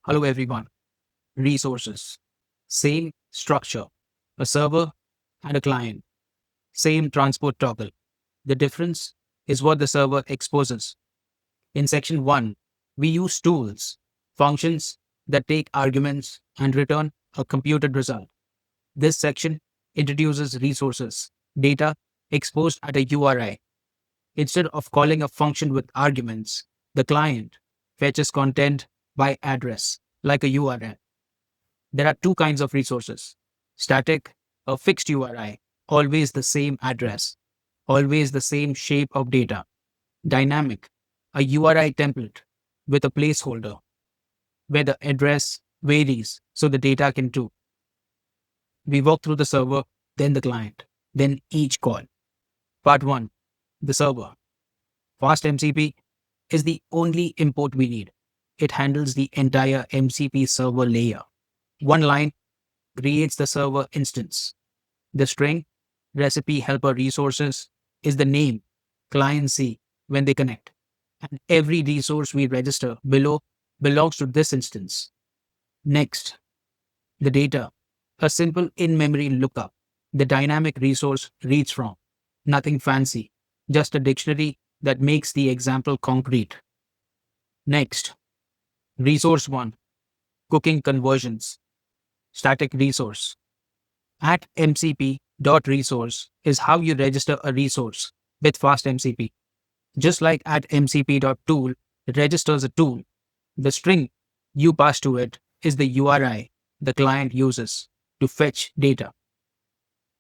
Hello everyone. Resources. Same structure. A server and a client. Same transport toggle. The difference is what the server exposes. In section 1, we use tools, functions that take arguments and return a computed result. This section introduces resources, data exposed at a URI. Instead of calling a function with arguments, the client fetches content by address, like a URL. There are two kinds of resources: static, a fixed URI, always the same address, always the same shape of data; dynamic, a URI template with a placeholder where the address varies so the data can too. We walk through the server, then the client, then each call. Part 1: The server. Fast MCP is the only import we need. It handles the entire MCP server layer. One line creates the server instance. The string recipe helper resources is the name clients see when they connect. And every resource we register below belongs to this instance. Next, the data. A simple in-memory lookup. The dynamic resource reads from. Nothing fancy, just a dictionary that makes the example concrete. Next, resource 1. Cooking conversions. Static resource. At MCP.resource is how you register a resource with fast MCP. Just like at MCP.tool, it registers a tool. The string you pass to it is the URI the client uses to fetch data.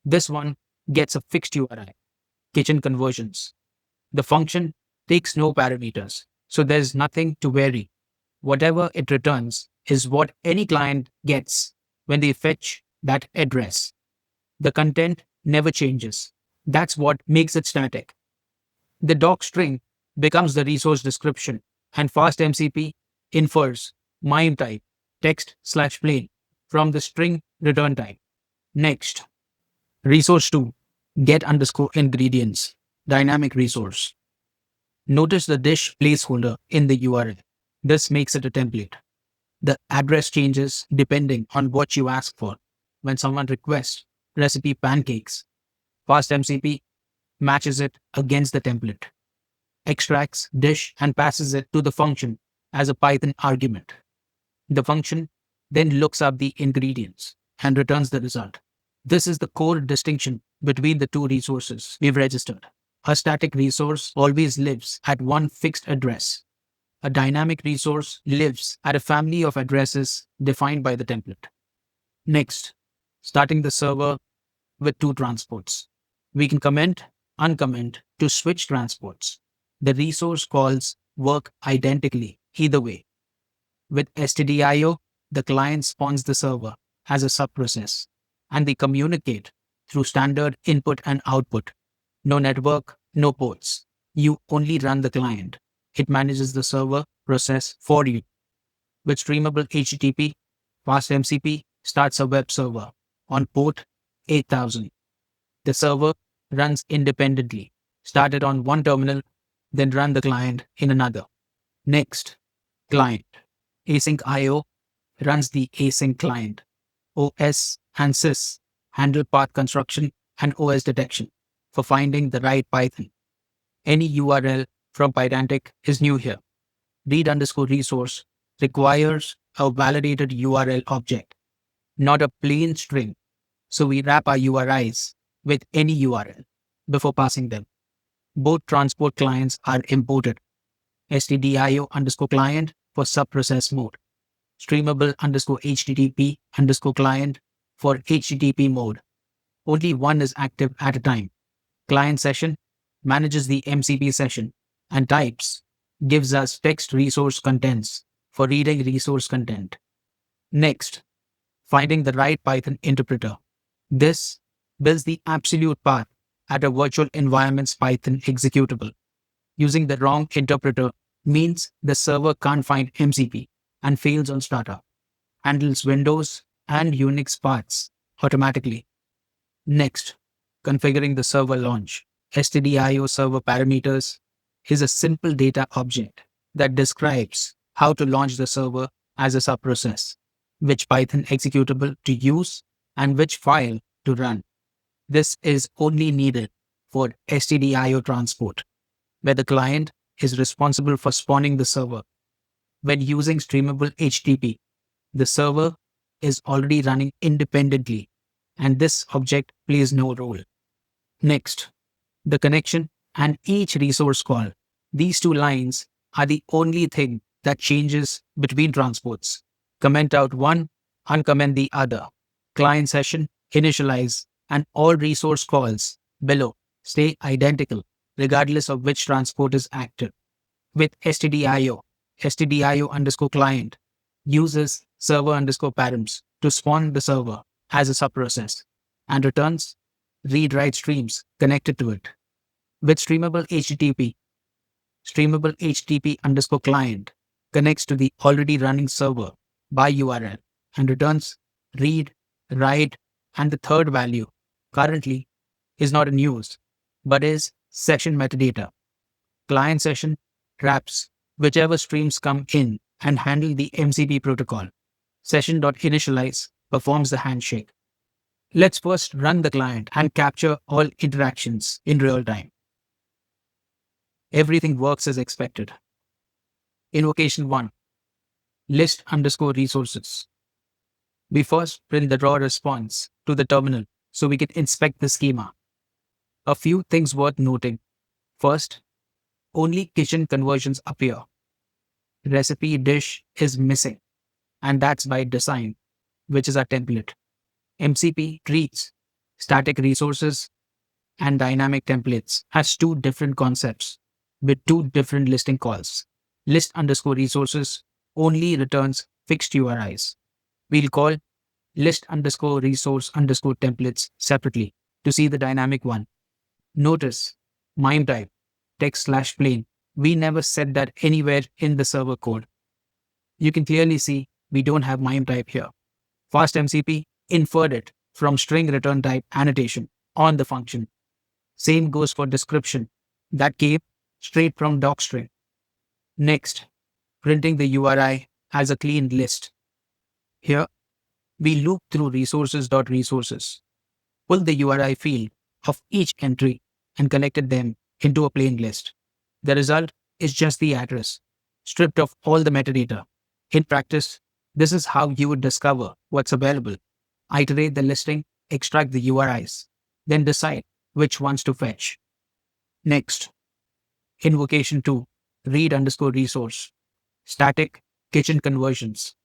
This one gets a fixed URI, kitchen conversions. The function takes no parameters, so there's nothing to vary. Whatever it returns is what any client gets when they fetch that address. The content never changes. That's what makes it static. The doc string becomes the resource description, and fastMCP infers MIME type, text/plain, from the string return type. Next, resource 2, get underscore ingredients, dynamic resource. Notice the dish placeholder in the URL. This makes it a template. The address changes depending on what you ask for. When someone requests recipe pancakes, fastMCP matches it against the template, extracts dish and passes it to the function as a Python argument. The function then looks up the ingredients and returns the result. This is the core distinction between the two resources we've registered. A static resource always lives at one fixed address. A dynamic resource lives at a family of addresses defined by the template. Next, starting the server with two transports. We can comment, uncomment to switch transports. The resource calls work identically either way. With stdio, the client spawns the server as a subprocess, and they communicate through standard input and output. No network, no ports. You only run the client. It manages the server process for you. With streamable HTTP, fastMCP starts a web server on port 8000. The server runs independently, started on one terminal, then run the client in another. Next, client. Async IO runs the async client. OS and sys handle path construction and OS detection for finding the right Python. Any URL from Pydantic is new here. Read underscore resource requires a validated URL object, not a plain string. So we wrap our URIs with any URL before passing them. Both transport clients are imported. stdio underscore client for subprocess mode. Streamable underscore HTTP underscore client for HTTP mode. Only one is active at a time. Client session manages the MCP session and types gives us text resource contents for reading resource content. Next, finding the right Python interpreter. This builds the absolute path at a virtual environment's Python executable. Using the wrong interpreter means the server can't find MCP and fails on startup. Handles Windows and Unix paths automatically. Next, configuring the server launch. stdio server parameters is a simple data object that describes how to launch the server as a subprocess, which Python executable to use, and which file to run. This is only needed for stdio transport, where the client is responsible for spawning the server. When using streamable HTTP, the server is already running independently, and this object plays no role. Next, the connection and each resource call. These two lines are the only thing that changes between transports. Comment out one, uncomment the other. Client session, initialize, and all resource calls below stay identical regardless of which transport is active. With stdio underscore client uses server underscore params to spawn the server as a subprocess and returns read-write streams connected to it. With streamable HTTP underscore client connects to the already running server by URL and returns read, write, and the third value currently is not in use, but is session metadata. Client session wraps whichever streams come in and handle the MCP protocol. Session.initialize performs the handshake. Let's first run the client and capture all interactions in real time. Everything works as expected. Invocation 1. List underscore resources. We first print the raw response to the terminal so we can inspect the schema. A few things worth noting. First, only kitchen conversions appear. Recipe dish is missing, and that's by design, which is our template. MCP treats static resources and dynamic templates as two different concepts with two different listing calls. List underscore resources only returns fixed URIs. We'll call list underscore resource underscore templates separately to see the dynamic one. Notice MIME type text/plain. We never set that anywhere in the server code. You can clearly see we don't have MIME type here. Fast MCP inferred it from string return type annotation on the function. Same goes for description. That came straight from docstring. Next, printing the URI as a clean list. Here, we loop through resources.resources, pull the URI field of each entry and collected them into a plain list. The result is just the address, stripped of all the metadata. In practice, this is how you would discover what's available. Iterate the listing, extract the URIs, then decide which ones to fetch. Next, invocation 2, read underscore resource, static kitchen conversions.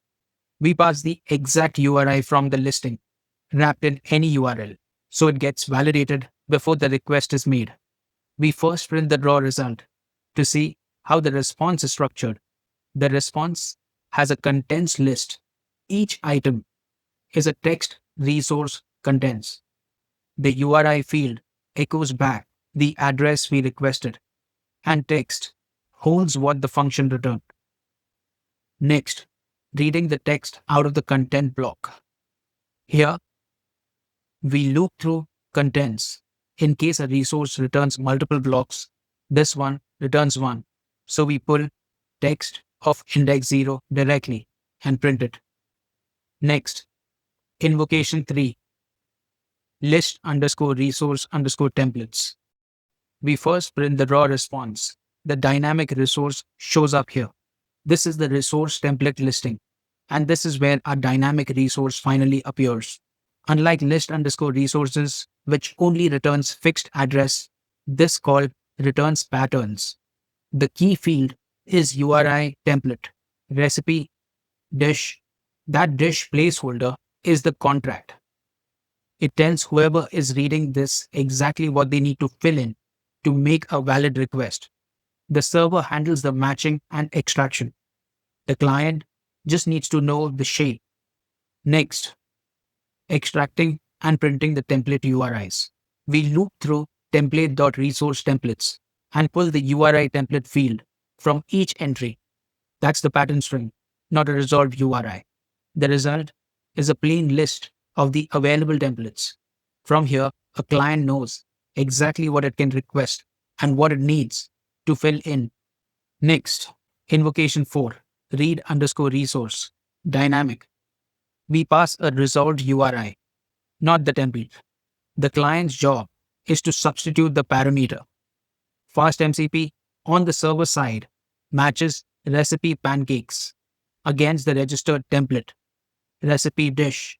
We pass the exact URI from the listing, wrapped in any URL, so it gets validated before the request is made. We first print the raw result to see how the response is structured. The response has a contents list. Each item is a text resource contents. The URI field echoes back the address we requested, and text holds what the function returned. Next, reading the text out of the content block. Here, we loop through contents. In case a resource returns multiple blocks, this one returns one. So we pull text of index 0 directly and print it. Next, invocation 3, list underscore resource underscore templates. We first print the raw response. The dynamic resource shows up here. This is the resource template listing, and this is where our dynamic resource finally appears. Unlike list underscore resources, which only returns fixed address, this call returns patterns. The key field is URI template, recipe, dish. That dish placeholder is the contract. It tells whoever is reading this exactly what they need to fill in to make a valid request. The server handles the matching and extraction. The client just needs to know the shape. Next, extracting and printing the template URIs. We loop through template.resource templates and pull the URI template field from each entry. That's the pattern string, not a resolved URI. The result is a plain list of the available templates. From here, a client knows exactly what it can request and what it needs to fill in. Next, invocation 4, read underscore resource, Dynamic. We pass a resolved URI, not the template. The client's job is to substitute the parameter. Fast MCP on the server side matches recipe pancakes against the registered template. Recipe dish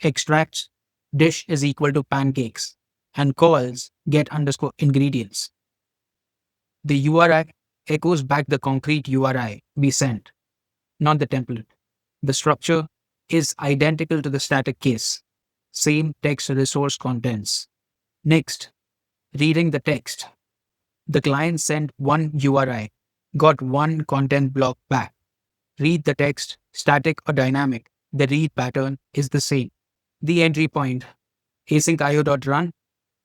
extracts dish is equal to pancakes and calls get underscore ingredients. The URI echoes back the concrete URI we sent, not the template. The structure is identical to the static case. Same text resource contents. Next, reading the text. The client sent one URI, got one content block back. Read the text, static or dynamic. The read pattern is the same. The entry point, async io.run,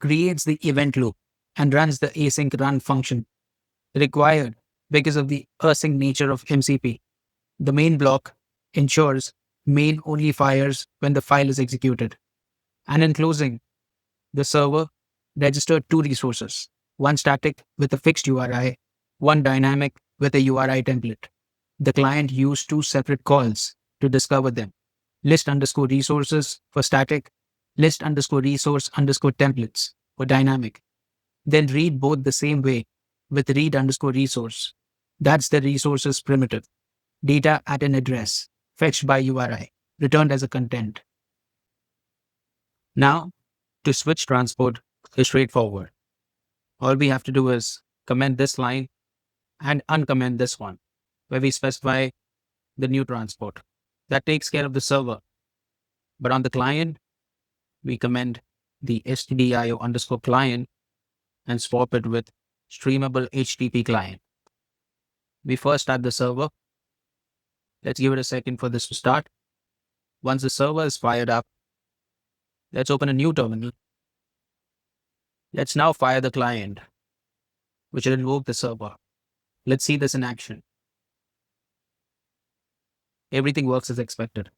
creates the event loop and runs the async run function required because of the async nature of MCP. The main block ensures main only fires when the file is executed. And in closing, the server registered two resources, one static with a fixed URI, one dynamic with a URI template. The client used two separate calls to discover them. List underscore resources for static, list underscore resource underscore templates for dynamic. Then read both the same way with read underscore resource. That's the resources primitive. Data at an address, fetched by URI, returned as a content. Now, to switch transport is straightforward. All we have to do is comment this line and uncomment this one, where we specify the new transport. That takes care of the server. But on the client, we comment the stdio underscore client and swap it with streamable HTTP client. We first add the server. Let's give it a second for this to start. Once the server is fired up, let's open a new terminal. Let's now fire the client, which will invoke the server. Let's see this in action. Everything works as expected.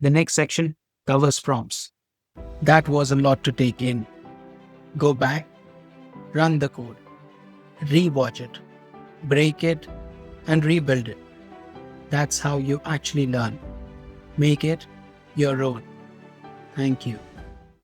The next section covers prompts. That was a lot to take in. Go back, run the code, rewatch it, break it, and rebuild it. That's how you actually learn. Make it your own. Thank you.